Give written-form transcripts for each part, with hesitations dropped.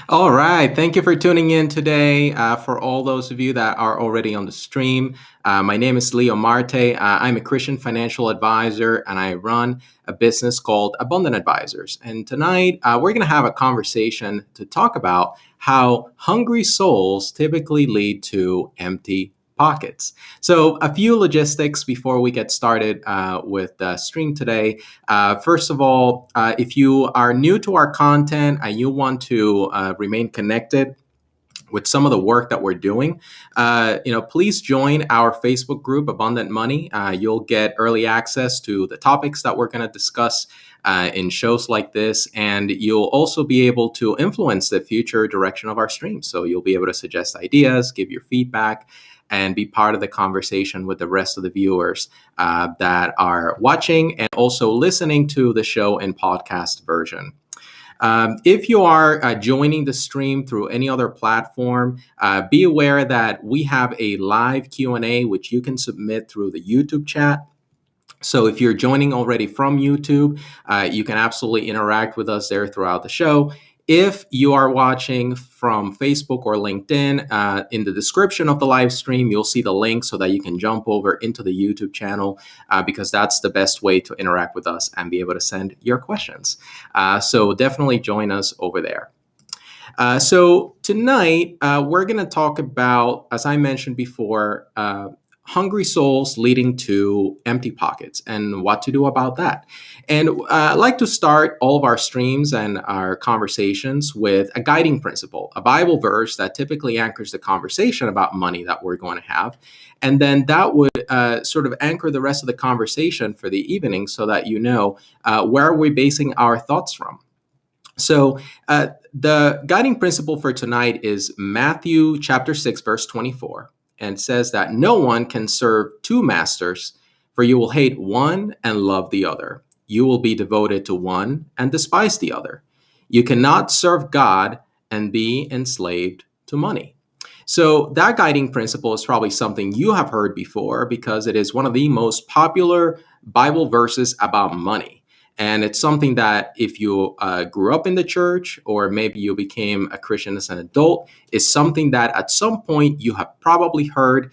All right. Thank you for tuning in today. For all those of you that are already on the stream, my name is Leo Marte. I'm a Christian financial advisor and I run a business called Abundant Advisors. And tonight, we're going to have a conversation to talk about how hungry souls typically lead to empty pockets. So, a few logistics before we get started with the stream today. First of all, if you are new to our content and you want to remain connected with some of the work that we're doing, please join our Facebook group, Abundant Money. You'll get early access to the topics that we're going to discuss in shows like this, and you'll also be able to influence the future direction of our streams. So you'll be able to suggest ideas, give your feedback, and be part of the conversation with the rest of the viewers that are watching and also listening to the show in podcast version. If you are joining the stream through any other platform, be aware that we have a live Q&A which you can submit through the YouTube chat. So if you're joining already from YouTube, you can absolutely interact with us there throughout the show. If you are watching from Facebook or LinkedIn, in the description of the live stream, you'll see the link so that you can jump over into the YouTube channel because that's the best way to interact with us and be able to send your questions. So definitely join us over there. So tonight, we're going to talk about, as I mentioned before, hungry souls leading to empty pockets and what to do about that. And I'd like to start all of our streams and our conversations with a guiding principle, a Bible verse that typically anchors the conversation about money that we're going to have. And then that would sort of anchor the rest of the conversation for the evening so that you know where are we basing our thoughts from. So the guiding principle for tonight is Matthew chapter 6, verse 24, and says that no one can serve two masters, for you will hate one and love the other. You will be devoted to one and despise the other. You cannot serve God and be enslaved to money. So that guiding principle is probably something you have heard before because it is one of the most popular Bible verses about money. And it's something that if you grew up in the church or maybe you became a Christian as an adult, is something that at some point you have probably heard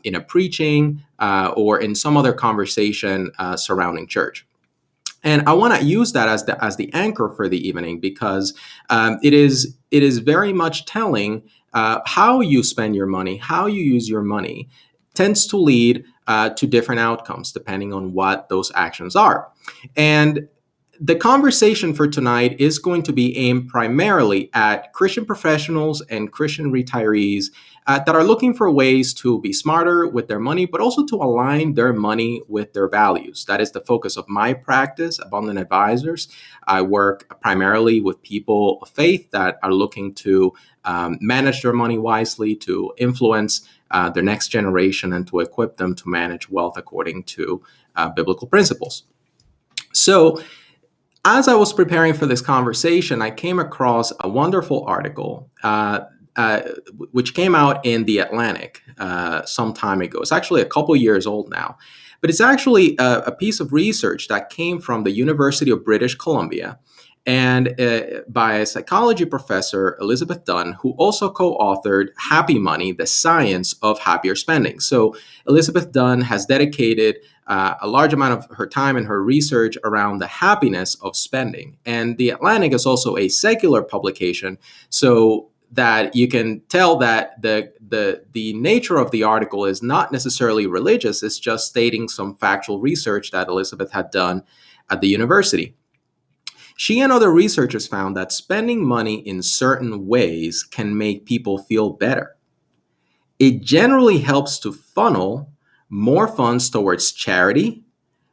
in a preaching or in some other conversation surrounding church. And I want to use that as the anchor for the evening because it is very much telling how you spend your money, how you use your money, tends to lead to different outcomes depending on what those actions are. And the conversation for tonight is going to be aimed primarily at Christian professionals and Christian retirees that are looking for ways to be smarter with their money, but also to align their money with their values. That is the focus of my practice, Abundant Advisors. I work primarily with people of faith that are looking to manage their money wisely, to influence their next generation, and to equip them to manage wealth according to biblical principles. So, as I was preparing for this conversation, I came across a wonderful article which came out in The Atlantic some time ago. It's actually a couple years old now, but it's actually a piece of research that came from the University of British Columbia and by a psychology professor, Elizabeth Dunn, who also co-authored Happy Money, The Science of Happier Spending. So Elizabeth Dunn has dedicated a large amount of her time and her research around the happiness of spending. And The Atlantic is also a secular publication, so that you can tell that the nature of the article is not necessarily religious. It's just stating some factual research that Elizabeth had done at the university. She and other researchers found that spending money in certain ways can make people feel better. It generally helps to funnel more funds towards charity,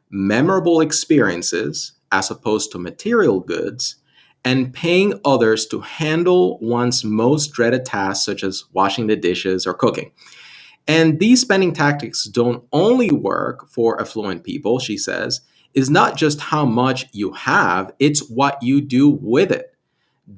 memorable experiences, as opposed to material goods, and paying others to handle one's most dreaded tasks, such as washing the dishes or cooking. And these spending tactics don't only work for affluent people, she says. It's not just how much you have, it's what you do with it,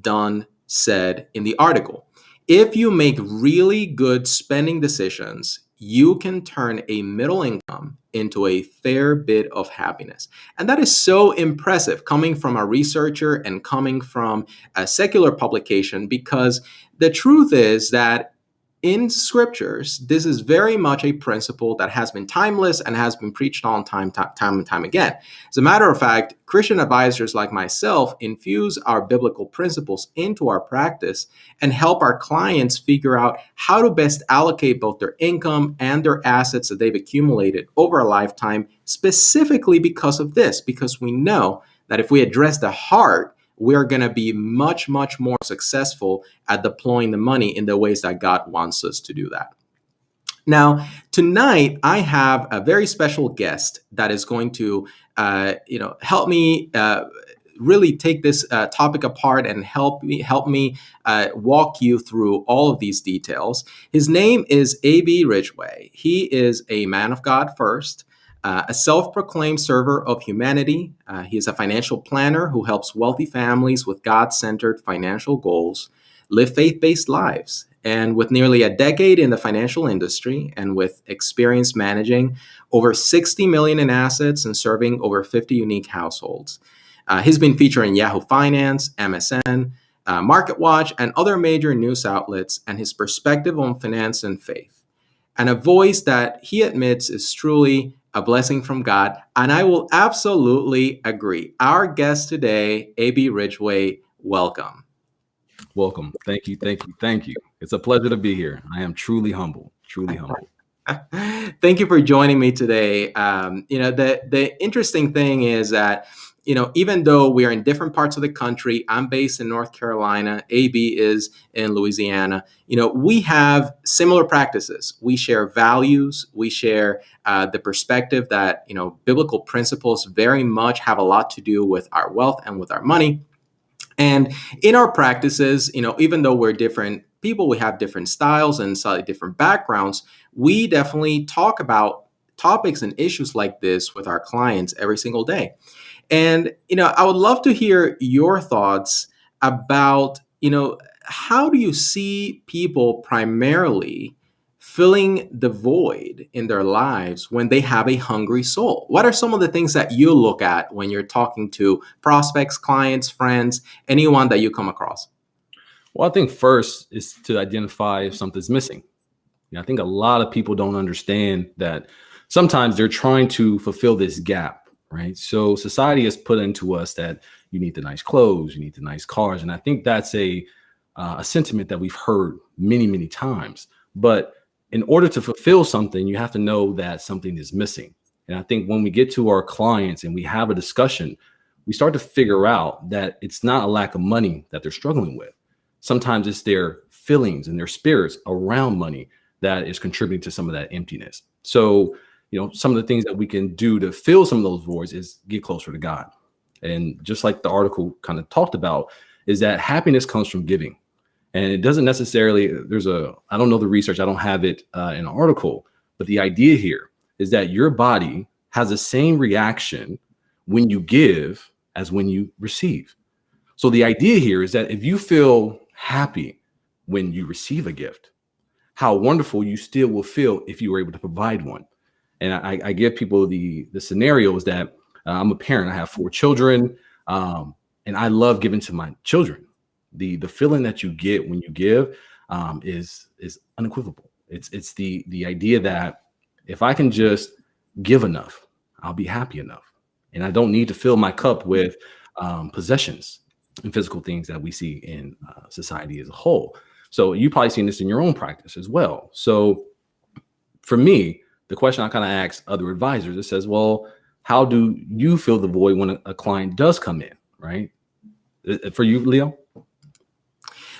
Dunn said in the article. If you make really good spending decisions, you can turn a middle income into a fair bit of happiness. And that is so impressive coming from a researcher and coming from a secular publication, because the truth is that in scriptures, this is very much a principle that has been timeless and has been preached on time and time again. As a matter of fact, Christian advisors like myself infuse our biblical principles into our practice and help our clients figure out how to best allocate both their income and their assets that they've accumulated over a lifetime, specifically because of this, because we know that if we address the heart, we're going to be much, much more successful at deploying the money in the ways that God wants us to do that. Now, tonight, I have a very special guest that is going to, help me really take this topic apart and help me walk you through all of these details. His name is A.B. Ridgway. He is a man of God first. A self-proclaimed server of humanity. He is a financial planner who helps wealthy families with God-centered financial goals live faith-based lives. And with nearly a decade in the financial industry and with experience managing over 60 million in assets and serving over 50 unique households, he's been featured in Yahoo Finance, MSN, MarketWatch, and other major news outlets, and his perspective on finance and faith, and a voice that he admits is truly a blessing from God. And I will absolutely agree. Our guest today, A.B. Ridgway, welcome. Welcome. Thank you. Thank you. Thank you. It's a pleasure to be here. I am truly humble, truly humble. Thank you for joining me today. The interesting thing is that, even though we are in different parts of the country, I'm based in North Carolina, AB is in Louisiana, we have similar practices. We share values. We share the perspective that, biblical principles very much have a lot to do with our wealth and with our money. And in our practices, even though we're different people, we have different styles and slightly different backgrounds, we definitely talk about topics and issues like this with our clients every single day. And, I would love to hear your thoughts about, how do you see people primarily filling the void in their lives when they have a hungry soul? What are some of the things that you look at when you're talking to prospects, clients, friends, anyone that you come across? Well, I think first is to identify if something's missing. I think a lot of people don't understand that sometimes they're trying to fulfill this gap, right? So society has put into us that you need the nice clothes, you need the nice cars. And I think that's a sentiment that we've heard many, many times. But in order to fulfill something, you have to know that something is missing. And I think when we get to our clients and we have a discussion, we start to figure out that it's not a lack of money that they're struggling with. Sometimes it's their feelings and their spirits around money that is contributing to some of that emptiness. So, some of the things that we can do to fill some of those voids is get closer to God. And just like the article kind of talked about, is that happiness comes from giving. And it doesn't necessarily, I don't know the research, I don't have it in an article, but the idea here is that your body has the same reaction when you give as when you receive. So the idea here is that if you feel happy when you receive a gift, how wonderful you still will feel if you were able to provide one. And I give people the scenarios that I'm a parent, I have 4 children, and I love giving to my children. The feeling that you get when you give is unequivocal. It's the idea that if I can just give enough, I'll be happy enough. And I don't need to fill my cup with possessions and physical things that we see in society as a whole. So you've probably seen this in your own practice as well. So for me, the question I kind of ask other advisors, it says, well, how do you fill the void when a client does come in, right? For you, Leo?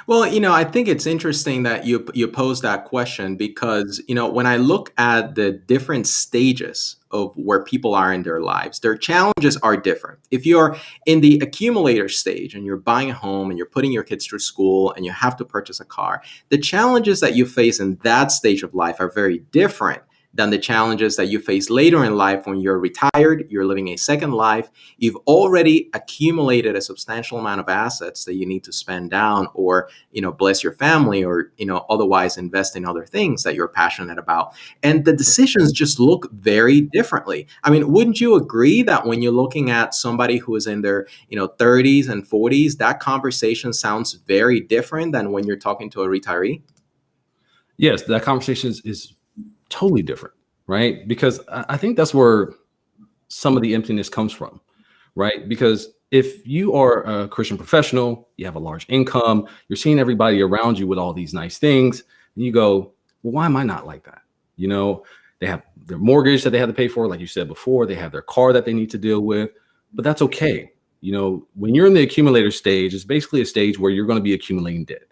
Well, I think it's interesting that you pose that question because, when I look at the different stages of where people are in their lives, their challenges are different. If you're in the accumulator stage and you're buying a home and you're putting your kids through school and you have to purchase a car, the challenges that you face in that stage of life are very different than the challenges that you face later in life when you're retired, you're living a second life, you've already accumulated a substantial amount of assets that you need to spend down or, bless your family or, otherwise invest in other things that you're passionate about. And the decisions just look very differently. I mean, wouldn't you agree that when you're looking at somebody who is in their, 30s and 40s, that conversation sounds very different than when you're talking to a retiree? Yes, that conversation is totally different, right? Because I think that's where some of the emptiness comes from, right? Because if you are a Christian professional, you have a large income, you're seeing everybody around you with all these nice things, and you go, well, why am I not like that? They have their mortgage that they have to pay for, like you said before, they have their car that they need to deal with, but that's okay. When you're in the accumulator stage, it's basically a stage where you're going to be accumulating debt.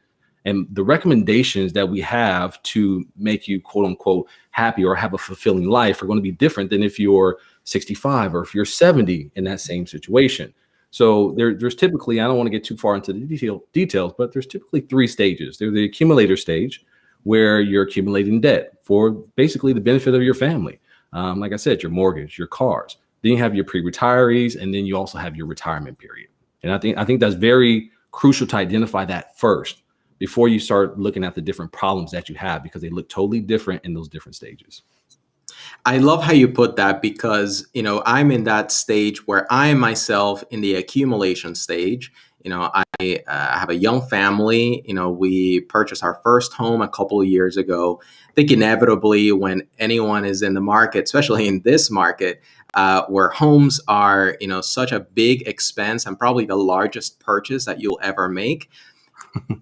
And the recommendations that we have to make you, quote unquote, happy or have a fulfilling life are going to be different than if you're 65 or if you're 70 in that same situation. So there's typically, I don't want to get too far into the details, but there's typically three stages. There's the accumulator stage, where you're accumulating debt for basically the benefit of your family. Like I said, your mortgage, your cars. Then you have your pre-retirees, and then you also have your retirement period. And I think that's very crucial to identify that first before you start looking at the different problems that you have, because they look totally different in those different stages. I love how you put that because, I'm in that stage where I am myself in the accumulation stage. I have a young family. We purchased our first home a couple of years ago. I think inevitably when anyone is in the market, especially in this market, where homes are, such a big expense and probably the largest purchase that you'll ever make.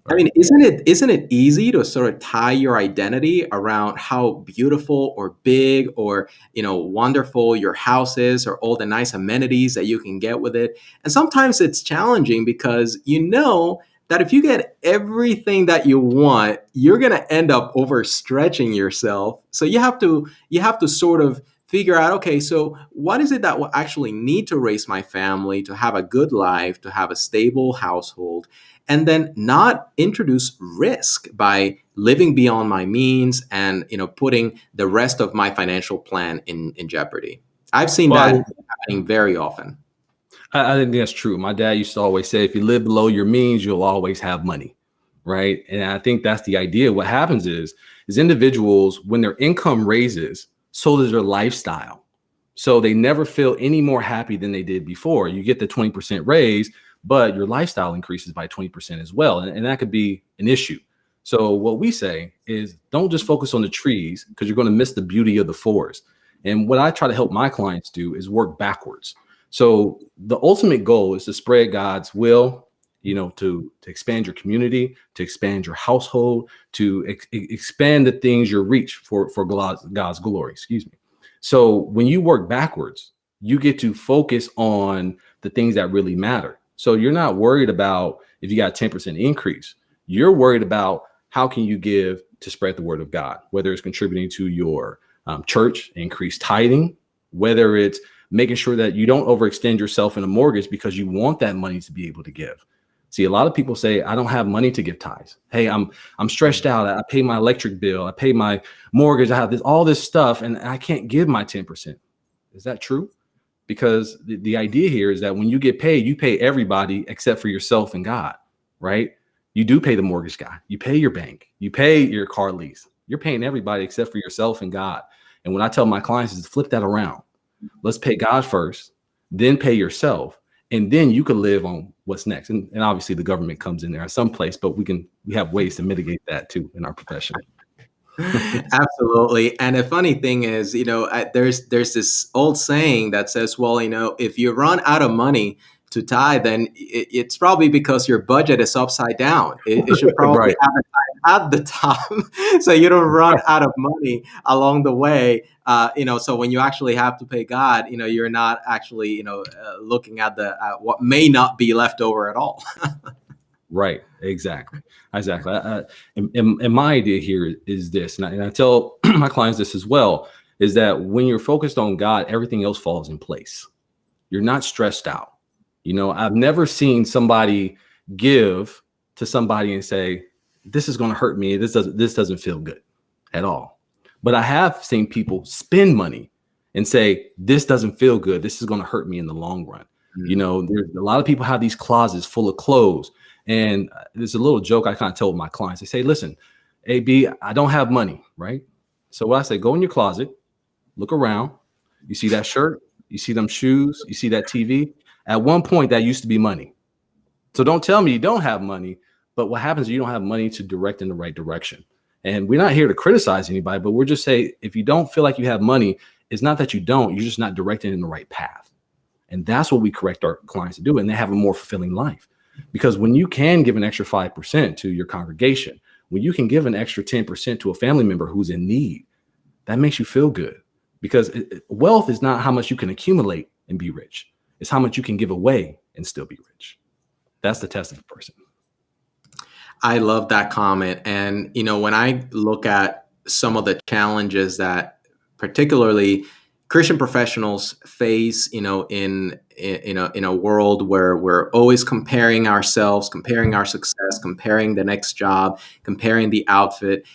I mean, isn't it easy to sort of tie your identity around how beautiful or big or, wonderful your house is or all the nice amenities that you can get with it? And sometimes it's challenging because that if you get everything that you want, you're going to end up overstretching yourself. So you have to sort of figure out, okay, so what is it that will actually need to raise my family, to have a good life, to have a stable household, and then not introduce risk by living beyond my means and putting the rest of my financial plan in jeopardy. I've seen Well, that happening very often. I think that's true. My dad used to always say, if you live below your means, you'll always have money. Right. And I think that's the idea. What happens is individuals, when their income raises, so does their lifestyle. So they never feel any more happy than they did before. You get the 20% raise, but your lifestyle increases by 20% as well. And that could be an issue. So what we say is, don't just focus on the trees, because you're going to miss the beauty of the forest. And what I try to help my clients do is work backwards. So the ultimate goal is to spread God's will, to expand your community, to expand your household, to expand the things you reach for God's glory. Excuse me. So when you work backwards, you get to focus on the things that really matter. So you're not worried about if you got a 10% increase. You're worried about how can you give to spread the word of God, whether it's contributing to your church, increased tithing, whether it's making sure that you don't overextend yourself in a mortgage because you want that money to be able to give. See, a lot of people say, I don't have money to give tithes. Hey, I'm stretched out. I pay my electric bill. I pay my mortgage. I have all this stuff, and I can't give my 10%. Is that true? Because the idea here is that when you get paid, you pay everybody except for yourself and God, right? You do pay the mortgage guy. You pay your bank. You pay your car lease. You're paying everybody except for yourself and God. And when I tell my clients is flip that around. Let's pay God first, then pay yourself, and then you can live on what's next. And obviously the government comes in there at some place, but we have ways to mitigate that too in our profession. Absolutely. And the funny thing is, there's this old saying that says, well, if you run out of money to tithe, then it's probably because your budget is upside down. It should probably Right. have a tithe at the top so you don't run out of money along the way. So when you actually have to pay God, you're not actually, looking at the what may not be left over at all. Right. Exactly. And my idea here is this, and I tell my clients this as well, is that when you're focused on God, everything else falls in place. You're not stressed out. I've never seen somebody give to somebody and say, this is going to hurt me. This doesn't feel good at all. But I have seen people spend money and say, this doesn't feel good. This is going to hurt me in the long run. You Mm. know, there's a lot of people have these closets full of clothes. And there's a little joke I kind of tell my clients. They say, listen, AB, I don't have money, right? So what I say, go in your closet, look around. You see that shirt, you see them shoes, you see that TV. At one point, that used to be money. So don't tell me you don't have money, but what happens is you don't have money to direct in the right direction. And we're not here to criticize anybody, but we're just saying if you don't feel like you have money, it's not that you don't, you're just not directing in the right path. And that's what we correct our clients to do. And they have a more fulfilling life. Because when you can give an extra 5% to your congregation, when you can give an extra 10% to a family member who's in need, that makes you feel good. Because wealth is not how much you can accumulate and be rich. It's how much you can give away and still be rich. That's the test of a person. I love that comment. And, when I look at some of the challenges that particularly Christian professionals face, in a world where we're always comparing ourselves, comparing our success, comparing the next job, comparing the outfit.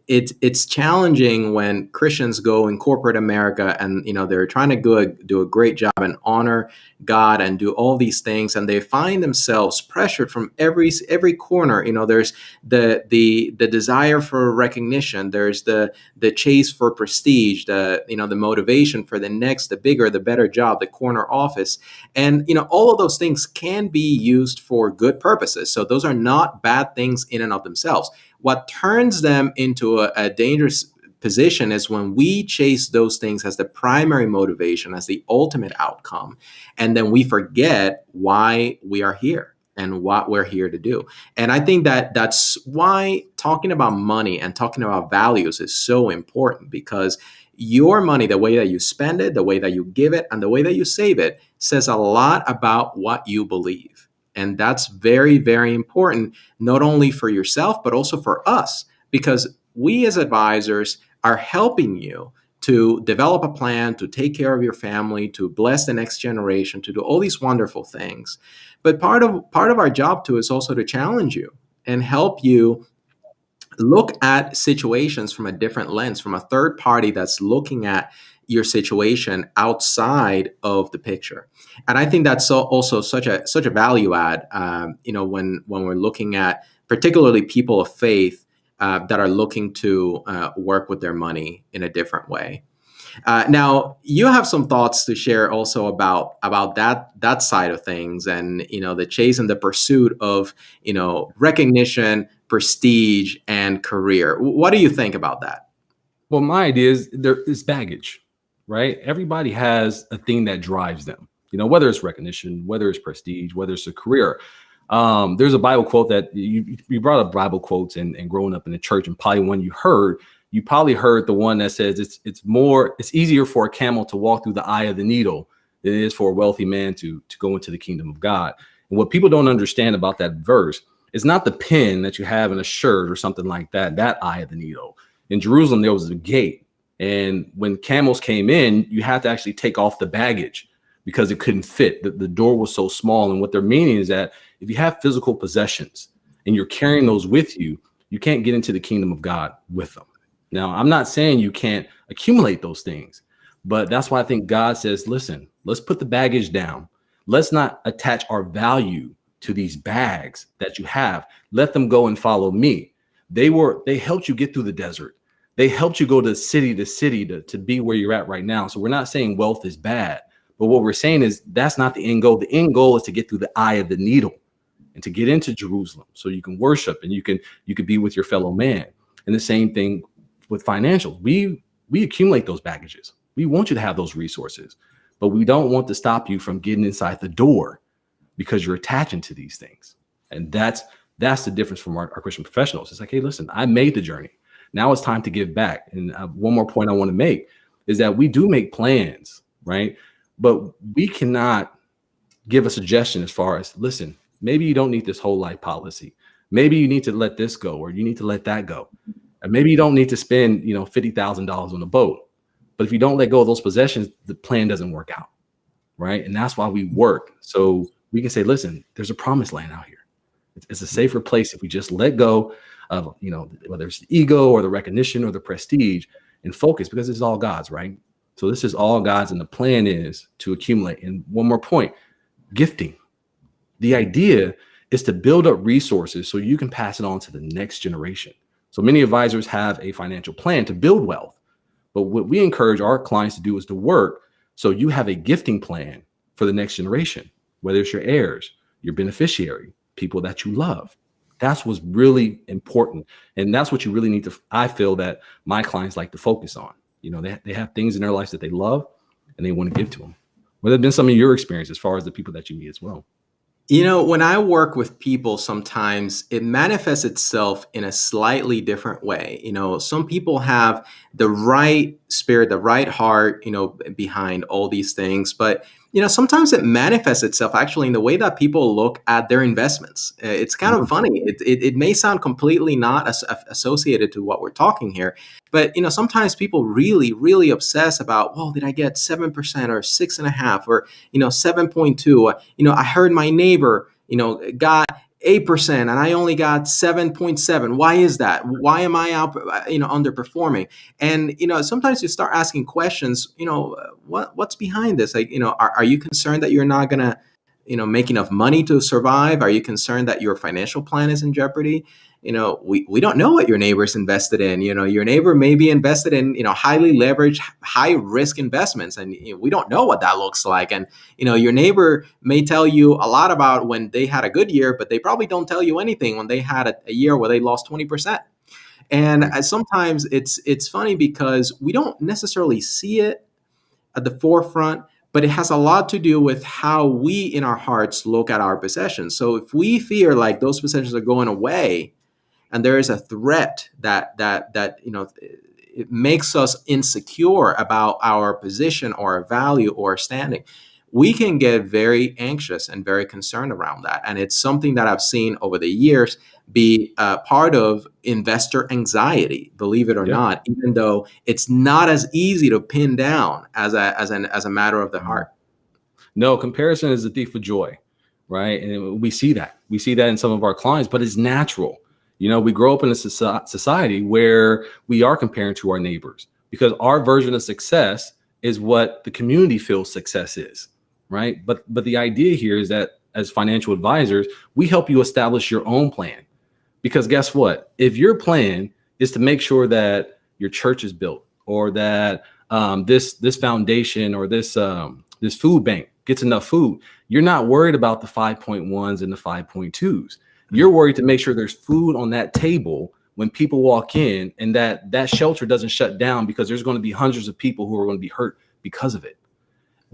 It's challenging when Christians go in corporate America and they're trying to do a great job and honor God and do all these things, and they find themselves pressured from every corner. There's the desire for recognition, there's the chase for prestige, the motivation for the bigger, the better job, the corner office. And all of those things can be used for good purposes. So those are not bad things in and of themselves. What turns them into a dangerous position is when we chase those things as the primary motivation, as the ultimate outcome, and then we forget why we are here and what we're here to do. And I think that that's why talking about money and talking about values is so important, because your money, the way that you spend it, the way that you give it, and the way that you save it says a lot about what you believe. And that's very, very important, not only for yourself, but also for us, because we as advisors are helping you to develop a plan, to take care of your family, to bless the next generation, to do all these wonderful things. But part of our job too is also to challenge you and help you look at situations from a different lens, from a third party that's looking at your situation outside of the picture. And I think that's also such a value add. When we're looking at particularly people of faith that are looking to work with their money in a different way. Now, you have some thoughts to share also about that side of things, and the chase and the pursuit of recognition, prestige, and career. What do you think about that? Well, my idea is there is baggage, right? Everybody has a thing that drives them, whether it's recognition, whether it's prestige, whether it's a career. There's a Bible quote that you brought up Bible quotes and growing up in the church, and probably one you probably heard the one that says it's easier for a camel to walk through the eye of the needle than it is for a wealthy man to go into the kingdom of God. And what people don't understand about that verse is not the pin that you have in a shirt or something like that eye of the needle. In Jerusalem, there was a gate. And when camels came in, you had to actually take off the baggage because it couldn't fit. The door was so small. And what they're meaning is that if you have physical possessions and you're carrying those with you, you can't get into the kingdom of God with them. Now, I'm not saying you can't accumulate those things, but that's why I think God says, listen, let's put the baggage down. Let's not attach our value to these bags that you have. Let them go and follow me. They helped you get through the desert. They helped you go to city to be where you're at right now. So we're not saying wealth is bad, but what we're saying is that's not the end goal. The end goal is to get through the eye of the needle and to get into Jerusalem so you can worship and you can be with your fellow man. And the same thing with financials. We accumulate those baggages. We want you to have those resources, but we don't want to stop you from getting inside the door because you're attaching to these things. And that's the difference from our Christian professionals. It's like, hey, listen, I made the journey. Now it's time to give back. And one more point I want to make is that we do make plans, right? But we cannot give a suggestion as far as, listen, maybe you don't need this whole life policy. Maybe you need to let this go, or you need to let that go. And maybe you don't need to spend, $50,000 on a boat. But if you don't let go of those possessions, the plan doesn't work out, right? And that's why we work. So we can say, listen, there's a promised land out here. It's a safer place if we just let go of, whether it's the ego or the recognition or the prestige, and focus, because it's all God's, right? So this is all God's, and the plan is to accumulate. And one more point, gifting. The idea is to build up resources so you can pass it on to the next generation. So many advisors have a financial plan to build wealth, but what we encourage our clients to do is to work so you have a gifting plan for the next generation, whether it's your heirs, your beneficiary, people that you love. That's what's really important. And that's what you really need to, I feel that my clients like to focus on. You know, they have things in their lives that they love and they want to give to them. What have been some of your experience as far as the people that you meet as well? You know, when I work with people, sometimes it manifests itself in a slightly different way. You know, some people have the right spirit, the right heart, behind all these things. But, sometimes it manifests itself actually in the way that people look at their investments. It's kind of funny. It may sound completely not associated to what we're talking here. But, sometimes people really, really obsess about, well, did I get 7% or 6.5 or 7.2? I heard my neighbor, got 8% and I only got 7.7. Why is that? Why am I out, underperforming? And, sometimes you start asking questions, what's behind this? Like, are you concerned that you're not going to, make enough money to survive? Are you concerned that your financial plan is in jeopardy? We don't know what your neighbor's invested in. Your neighbor may be invested in, highly leveraged, high risk investments. And we don't know what that looks like. And, your neighbor may tell you a lot about when they had a good year, but they probably don't tell you anything when they had a year where they lost 20%. And sometimes it's funny because we don't necessarily see it at the forefront, but it has a lot to do with how we in our hearts look at our possessions. So if we fear like those possessions are going away, and there is a threat that it makes us insecure about our position or our value or standing, we can get very anxious and very concerned around that. And it's something that I've seen over the years be part of investor anxiety, believe it or Yeah. not, even though it's not as easy to pin down as a matter of the heart. No, comparison is a thief of joy, right? And we see that. We see that in some of our clients, but it's natural. We grow up in a society where we are comparing to our neighbors because our version of success is what the community feels success is, right? But the idea here is that as financial advisors, we help you establish your own plan. Because guess what? If your plan is to make sure that your church is built or that this foundation or this food bank gets enough food, you're not worried about the 5.1s and the 5.2s. You're worried to make sure there's food on that table when people walk in and that shelter doesn't shut down because there's going to be hundreds of people who are going to be hurt because of it.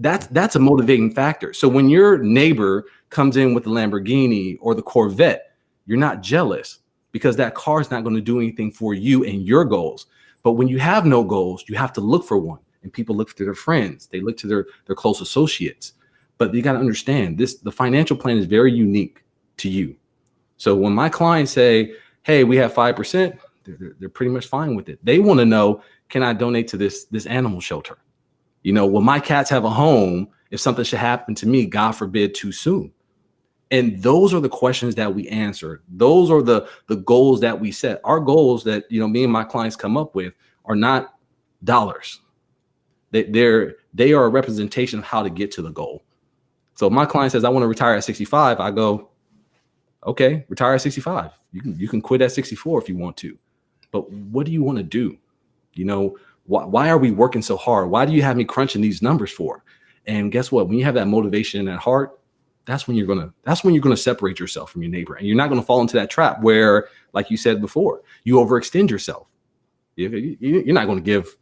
That's a motivating factor. So when your neighbor comes in with the Lamborghini or the Corvette, you're not jealous because that car is not going to do anything for you and your goals. But when you have no goals, you have to look for one. And people look to their friends. They look to their close associates. But you got to understand the financial plan is very unique to you. So when my clients say, hey, we have 5%, they're pretty much fine with it. They want to know, can I donate to this animal shelter? Will my cats have a home if something should happen to me, God forbid, too soon? And those are the questions that we answer. Those are the goals that we set. Our goals that, me and my clients come up with are not dollars. They are a representation of how to get to the goal. So if my client says, I want to retire at 65, I go, okay, retire at 65. You can quit at 64 if you want to. But what do you want to do? Why are we working so hard? Why do you have me crunching these numbers for? And guess what? When you have that motivation in that heart, that's when you're gonna separate yourself from your neighbor, and you're not gonna fall into that trap where, like you said before, you overextend yourself. You're not going to give,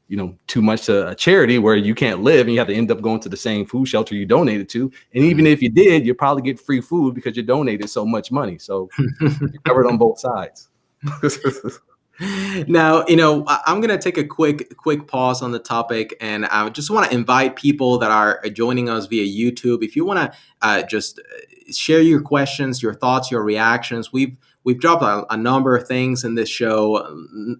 too much to a charity where you can't live and you have to end up going to the same food shelter you donated to. And even if you did, you probably get free food because you donated so much money. So you're covered on both sides. Now, I'm going to take a quick pause on the topic, and I just want to invite people that are joining us via YouTube. If you want to just share your questions, your thoughts, your reactions. We've dropped a number of things in this show,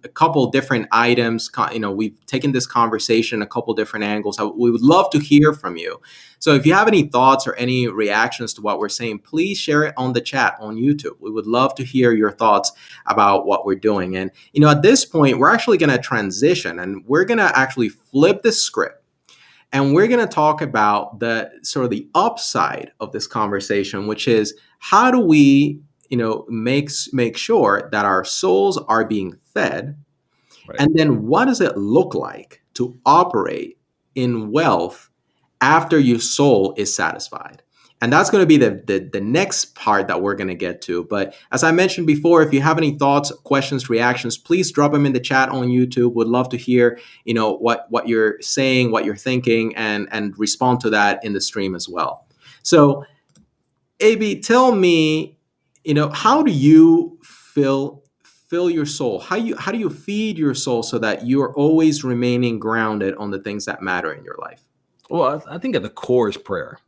a couple different items. We've taken this conversation a couple different angles. We would love to hear from you. So if you have any thoughts or any reactions to what we're saying, please share it on the chat on YouTube. We would love to hear your thoughts about what we're doing. And at this point, we're actually going to transition, and we're going to actually flip the script. And we're going to talk about the sort of the upside of this conversation, which is how do we, make sure that our souls are being fed, Right. and then what does it look like to operate in wealth after your soul is satisfied? And that's going to be the next part that we're going to get to. But as I mentioned before, if you have any thoughts, questions, reactions, please drop them in the chat on YouTube. Would love to hear, what you're saying, what you're thinking, and respond to that in the stream as well. So, AB, tell me, how do you fill your soul? How do you feed your soul so that you're always remaining grounded on the things that matter in your life? Well, I think at the core is prayer.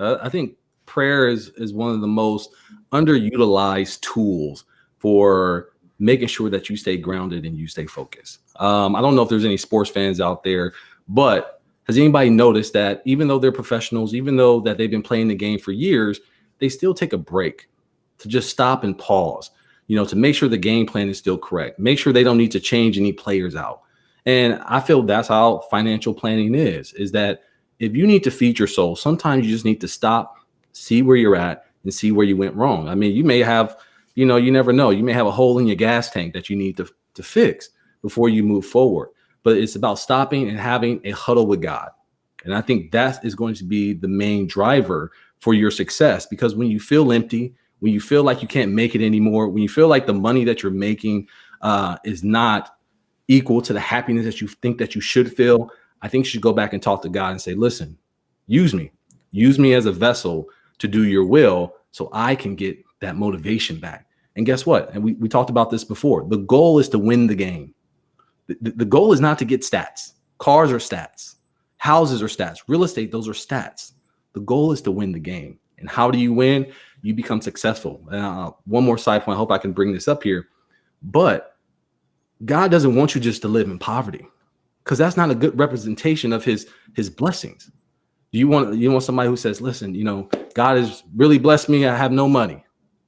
I think prayer is one of the most underutilized tools for making sure that you stay grounded and you stay focused. I don't know if there's any sports fans out there, but has anybody noticed that even though they're professionals, even though that they've been playing the game for years, they still take a break to just stop and pause, to make sure the game plan is still correct, make sure they don't need to change any players out. And I feel that's how financial planning is that if you need to feed your soul, sometimes you just need to stop, see where you're at, and see where you went wrong. I mean, you may have, you never know. You may have a hole in your gas tank that you need to fix before you move forward. But it's about stopping and having a huddle with God. And I think that is going to be the main driver for your success, because when you feel empty, when you feel like you can't make it anymore, when you feel like the money that you're making is not equal to the happiness that you think that you should feel, I think you should go back and talk to God and say, listen, use me as a vessel to do your will so I can get that motivation back. And guess what? And we talked about this before. The goal is to win the game. The goal is not to get stats. Cars are stats. Houses are stats. Real estate, those are stats. The goal is to win the game. And how do you win? You become successful. One more side point. I hope I can bring this up here. But God doesn't want you just to live in poverty, because that's not a good representation of his blessings. You want somebody who says, listen, God has really blessed me. I have no money.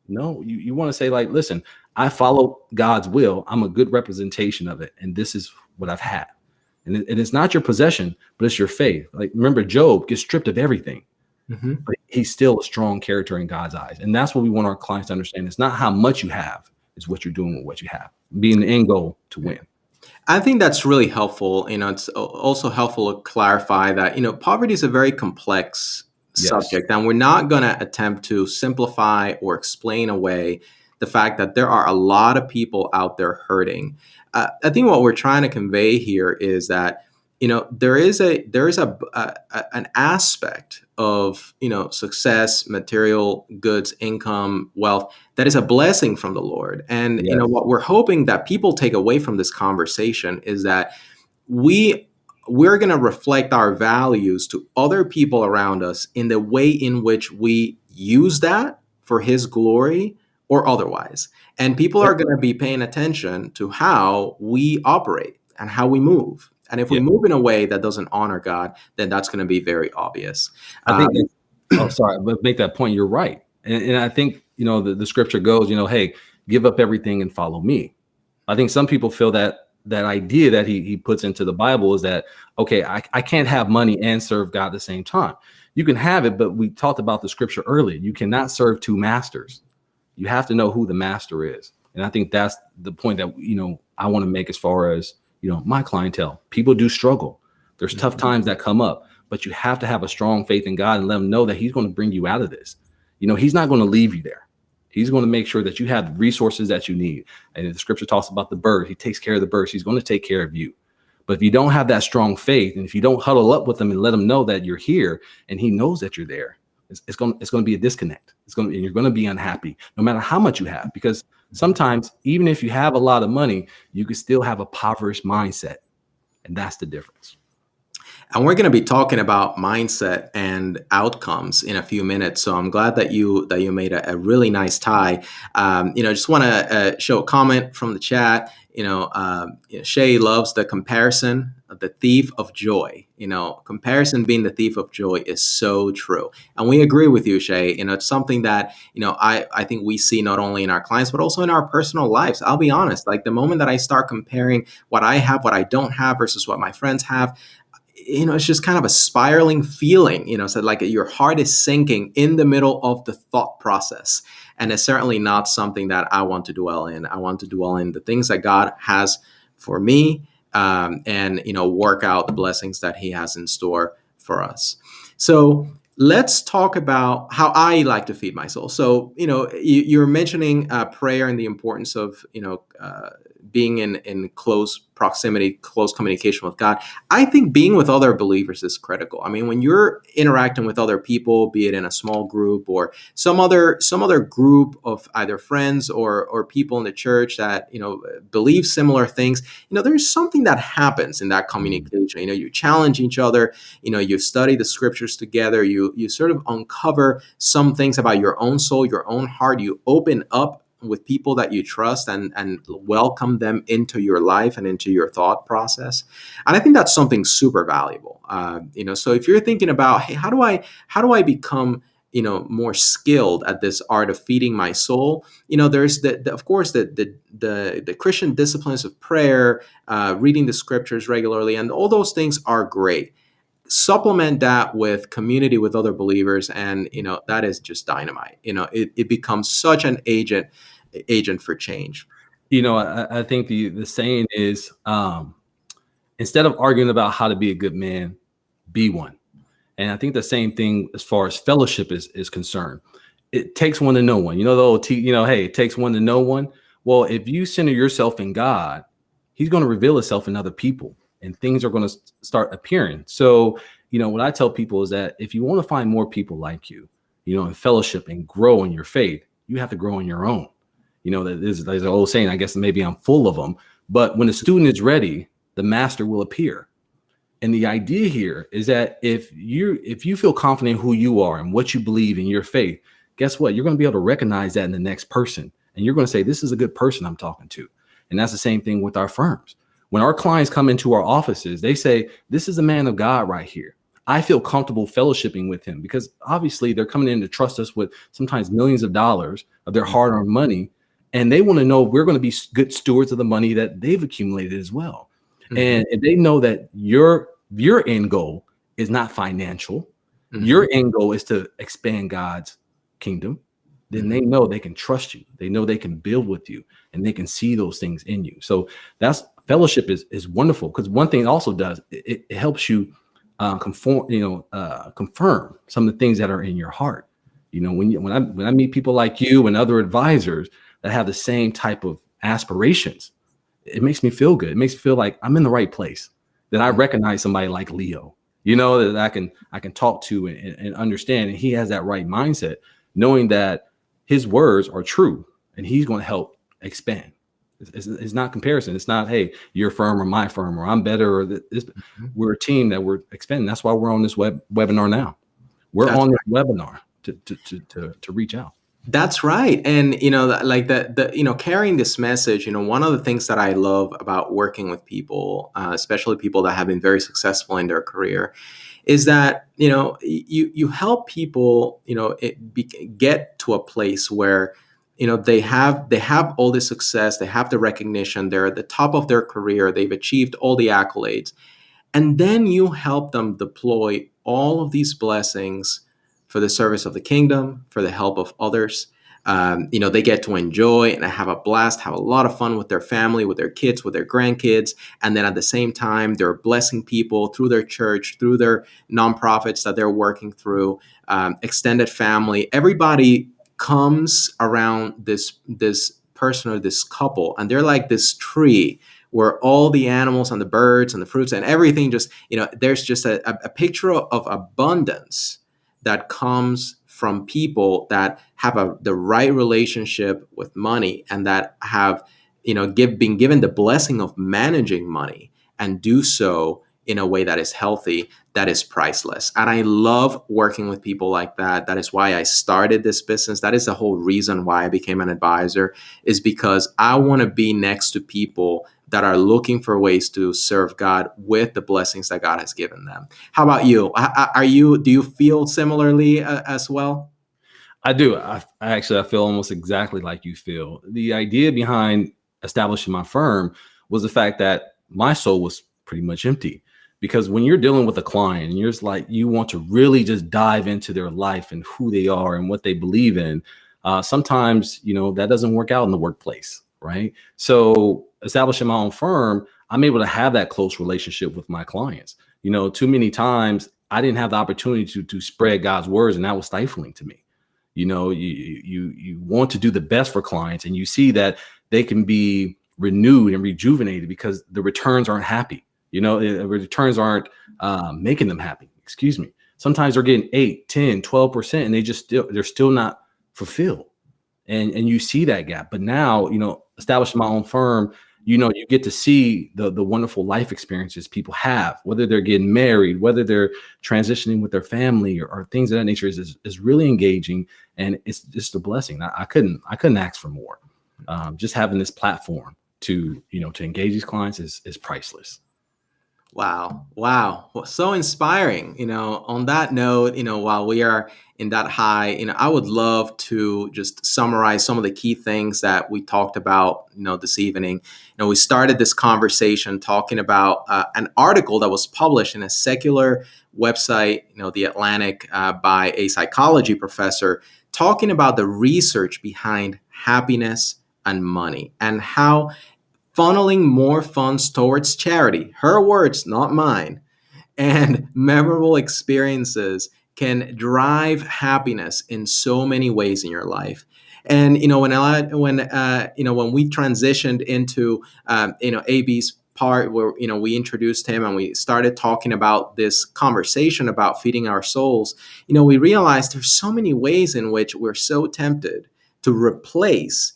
No, you want to say, like, listen, I follow God's will. I'm a good representation of it. And this is what I've had. And it's not your possession, but it's your faith. Like, remember, Job gets stripped of everything, but he's still a strong character in God's eyes. And that's what we want our clients to understand. It's not how much you have, it's what you're doing with what you have, being the end goal to win. I think that's really helpful. It's also helpful to clarify that, poverty is a very complex subject, and we're not going to attempt to simplify or explain away the fact that there are a lot of people out there hurting. I think what we're trying to convey here is that, there is an aspect of, success, material goods, income, wealth that is a blessing from the Lord. And, what we're hoping that people take away from this conversation is that we're going to reflect our values to other people around us in the way in which we use that for his glory or otherwise. And people are going to be paying attention to how we operate and how we move. And if we move in a way that doesn't honor God, then that's going to be very obvious. I think, but make that point. You're right. And I think, the scripture goes, hey, give up everything and follow me. I think some people feel that idea that he puts into the Bible is that, okay, I can't have money and serve God at the same time. You can have it, but we talked about the scripture earlier. You cannot serve two masters. You have to know who the master is. And I think that's the point that, I want to make as far as, my clientele. People do struggle. There's tough times that come up, but you have to have a strong faith in God and let him know that he's going to bring you out of this. He's not going to leave you there. He's going to make sure that you have the resources that you need. And the scripture talks about the bird. He takes care of the birds. He's going to take care of you. But if you don't have that strong faith, and if you don't huddle up with him and let him know that you're here and he knows that you're there, it's going to be a disconnect. And you're going to be unhappy no matter how much you have, because sometimes even if you have a lot of money, you can still have a impoverished mindset. And that's the difference. And we're going to be talking about mindset and outcomes in a few minutes. So I'm glad that you made a really nice tie. Just want to show a comment from the chat. Shay loves the comparison of the thief of joy. Comparison being the thief of joy is so true, and we agree with you, Shay. It's something that I think we see not only in our clients but also in our personal lives. I'll be honest. Like the moment that I start comparing what I have, what I don't have, versus what my friends have, it's just kind of a spiraling feeling, so like your heart is sinking in the middle of the thought process. And it's certainly not something that I want to dwell in. I want to dwell in the things that God has for me, and, work out the blessings that He has in store for us. So let's talk about how I like to feed my soul. So, you're mentioning prayer and the importance of, being in close proximity, close communication with God. I think being with other believers is critical. I mean, when you're interacting with other people, be it in a small group or some other group of either friends or people in the church that believe similar things, there's something that happens in that communication. You challenge each other. You study the scriptures together. You sort of uncover some things about your own soul, your own heart. You open up with people that you trust and welcome them into your life and into your thought process. And I think that's something super valuable. So if you're thinking about, hey, how do I become more skilled at this art of feeding my soul? There's of course the Christian disciplines of prayer, reading the scriptures regularly, and all those things are great. Supplement that with community with other believers, and that is just dynamite. It becomes such an agent for change. I think the saying is, instead of arguing about how to be a good man, be one. And I think the same thing as far as fellowship is concerned. It takes one to know one. The old hey, it takes one to know one. Well, if you center yourself in God, He's going to reveal Himself in other people, and things are going to start appearing. So, what I tell people is that if you want to find more people like you, in fellowship and grow in your faith, you have to grow in your own. There's an old saying, I guess maybe I'm full of them, but when a student is ready, the master will appear. And the idea here is that if you feel confident in who you are and what you believe in your faith, guess what? You're going to be able to recognize that in the next person. And you're going to say, this is a good person I'm talking to. And that's the same thing with our firms. When our clients come into our offices, they say, this is a man of God right here. I feel comfortable fellowshipping with him, because obviously they're coming in to trust us with sometimes millions of dollars of their hard-earned money. And they want to know we're going to be good stewards of the money that they've accumulated as well. Mm-hmm. And if they know that your end goal is not financial, mm-hmm. your end goal is to expand God's kingdom, then they know they can trust you. They know they can build with you, and they can see those things in you. So that's fellowship is wonderful, because one thing it also does, it helps you confirm some of the things that are in your heart. When I meet people like you and other advisors that have the same type of aspirations, it makes me feel good. It makes me feel like I'm in the right place, that I recognize somebody like Leo, that I can talk to and understand. And he has that right mindset, knowing that his words are true and he's going to help expand. It's not comparison. It's not, hey, your firm or my firm, or I'm better, or this. We're a team that we're expanding. That's why we're on this webinar now. We're on this webinar to reach out. That's right. And, like the carrying this message, one of the things that I love about working with people, especially people that have been very successful in their career, is that, you help people, get to a place where, they have all this success, they have the recognition, they're at the top of their career, they've achieved all the accolades. And then you help them deploy all of these blessings for the service of the kingdom, for the help of others. They get to enjoy and have a blast, have a lot of fun with their family, with their kids, with their grandkids. And then at the same time, they're blessing people through their church, through their nonprofits that they're working through, extended family. Everybody comes around this person or this couple, and they're like this tree where all the animals and the birds and the fruits and everything just, there's just a picture of abundance that comes from people that have the right relationship with money, and that have, been given the blessing of managing money, and do so in a way that is healthy, that is priceless. And I love working with people like that. That is why I started this business. That is the whole reason why I became an advisor, is because I want to be next to people that are looking for ways to serve God with the blessings that God has given them. How about you? Do you feel similarly as well? I do. I feel almost exactly like you feel. The idea behind establishing my firm was the fact that my soul was pretty much empty. Because when you're dealing with a client and you're just like, you want to really just dive into their life and who they are and what they believe in, sometimes, that doesn't work out in the workplace, right? So establishing my own firm, I'm able to have that close relationship with my clients. Too many times I didn't have the opportunity to spread God's words, and that was stifling to me. You want to do the best for clients, and you see that they can be renewed and rejuvenated because the returns aren't happy. The returns aren't making them happy. Excuse me. Sometimes they're getting 8, 10, 12%, and they're still not fulfilled. And you see that gap. But now, establishing my own firm, you get to see the wonderful life experiences people have, whether they're getting married, whether they're transitioning with their family, or things of that nature is really engaging. And it's just a blessing. I couldn't ask for more. Just having this platform to engage these clients is priceless. Wow. Wow. Well, so inspiring. On that note, while we are in that high, I would love to just summarize some of the key things that we talked about, this evening. We started this conversation talking about an article that was published in a secular website, The Atlantic, by a psychology professor, talking about the research behind happiness and money and how funneling more funds towards charity, her words, not mine, and memorable experiences can drive happiness in so many ways in your life. And when we transitioned into AB's part where we introduced him and we started talking about this conversation about feeding our souls, we realized there's so many ways in which we're so tempted to replace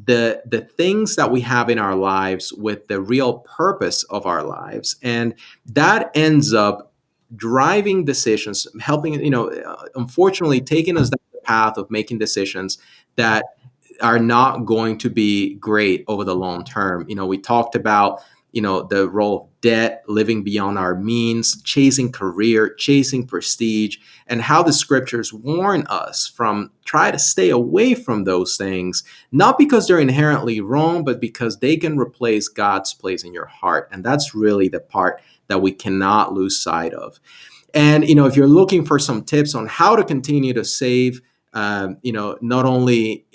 the things that we have in our lives with the real purpose of our lives, and that ends up driving decisions, helping unfortunately taking us down the path of making decisions that are not going to be great over the long term. We talked about the role of debt, living beyond our means, chasing career, chasing prestige, and how the scriptures warn us from try to stay away from those things, not because they're inherently wrong, but because they can replace God's place in your heart. And that's really the part that we cannot lose sight of. And if you're looking for some tips on how to continue to save, not only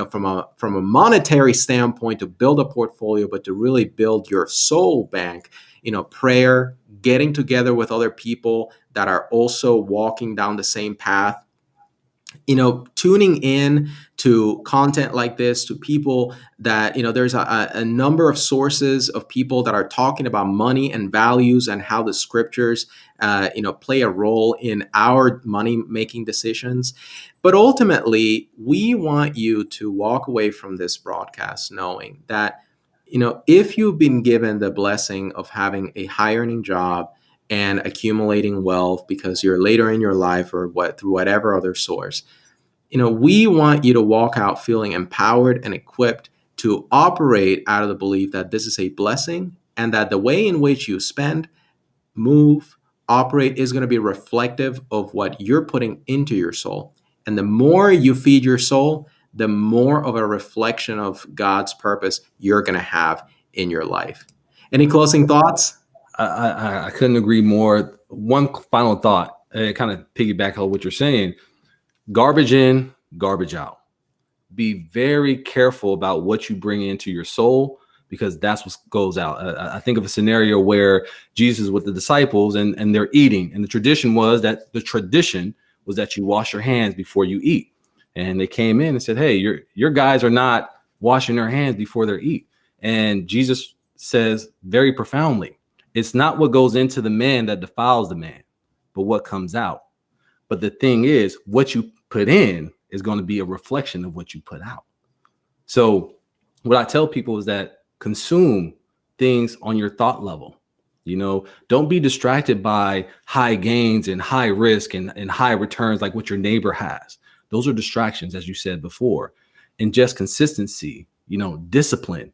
from a monetary standpoint to build a portfolio, but to really build your soul bank, prayer, getting together with other people that are also walking down the same path, tuning in to content like this, to people that, there's a number of sources of people that are talking about money and values and how the scriptures, play a role in our money making decisions. But ultimately, we want you to walk away from this broadcast knowing that, if you've been given the blessing of having a high earning job and accumulating wealth because you're later in your life or through whatever other source, we want you to walk out feeling empowered and equipped to operate out of the belief that this is a blessing and that the way in which you spend, move, operate is going to be reflective of what you're putting into your soul. And the more you feed your soul, the more of a reflection of God's purpose you're going to have in your life. Any closing thoughts? I couldn't agree more. One final thought, kind of piggyback on what you're saying. Garbage in, garbage out. Be very careful about what you bring into your soul, because that's what goes out. I think of a scenario where Jesus with the disciples and they're eating, and the tradition was that you wash your hands before you eat. And they came in and said, "Hey, your guys are not washing their hands before they eat." And Jesus says very profoundly, "It's not what goes into the man that defiles the man, but what comes out. But the thing is, what you put in is going to be a reflection of what you put out." So what I tell people is that consume things on your thought level. Don't be distracted by high gains and high risk and high returns like what your neighbor has. Those are distractions, as you said before. And just consistency, discipline,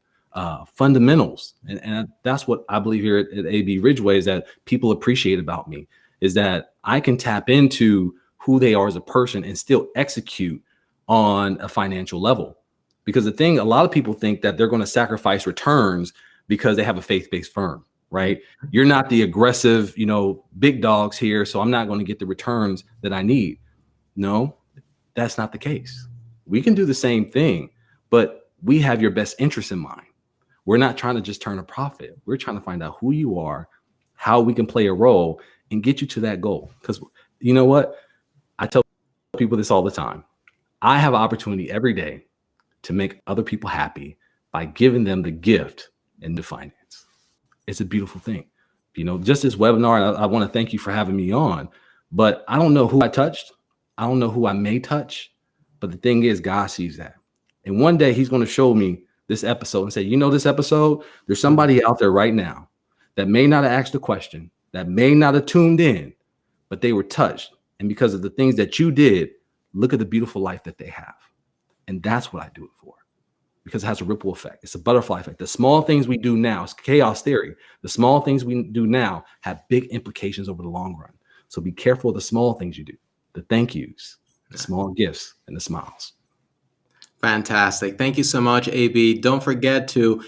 fundamentals. And that's what I believe here at AB Ridgeway is that people appreciate about me is that I can tap into who they are as a person and still execute on a financial level. Because a lot of people think that they're going to sacrifice returns because they have a faith-based firm, right? You're not the aggressive, big dogs here, so I'm not going to get the returns that I need. No, that's not the case. We can do the same thing, but we have your best interest in mind. We're not trying to just turn a profit. We're trying to find out who you are, how we can play a role and get you to that goal. Because you know what? I tell people this all the time. I have an opportunity every day to make other people happy by giving them the gift into finance. It's a beautiful thing. Just this webinar, I want to thank you for having me on, but I don't know who I touched. I don't know who I may touch, but the thing is, God sees that. And one day he's going to show me this episode and say, this episode, there's somebody out there right now that may not have asked a question, that may not have tuned in, but they were touched. And because of the things that you did, look at the beautiful life that they have. And that's what I do it for, because it has a ripple effect. It's a butterfly effect. The small things we do now, it's chaos theory. The small things we do now have big implications over the long run. So be careful of the small things you do, the thank yous, the small gifts, and the smiles. Fantastic. Thank you so much, AB. Don't forget to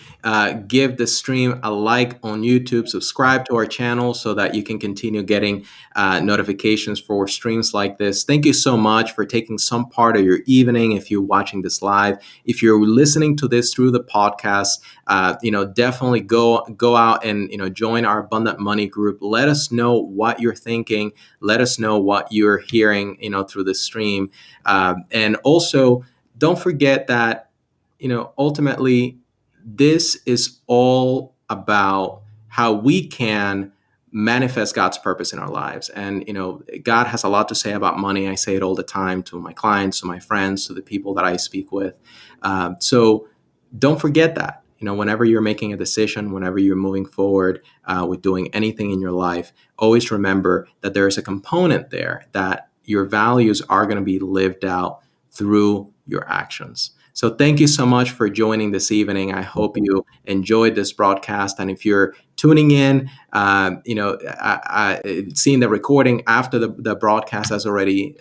give the stream a like on YouTube, subscribe to our channel so that you can continue getting notifications for streams like this. Thank you so much for taking some part of your evening if you're watching this live. If you're listening to this through the podcast, definitely go out and join our Abundant Money group. Let us know what you're thinking. Let us know what you're hearing, through the stream. And also, don't forget that, ultimately, this is all about how we can manifest God's purpose in our lives. And, God has a lot to say about money. I say it all the time to my clients, to my friends, to the people that I speak with. So don't forget that, whenever you're making a decision, whenever you're moving forward with doing anything in your life, always remember that there is a component there that your values are going to be lived out through your actions. So thank you so much for joining this evening. I hope you enjoyed this broadcast. And if you're tuning in, seeing the recording after the broadcast has already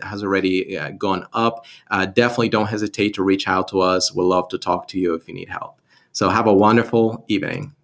gone up, definitely don't hesitate to reach out to us. We'd love to talk to you if you need help. So have a wonderful evening.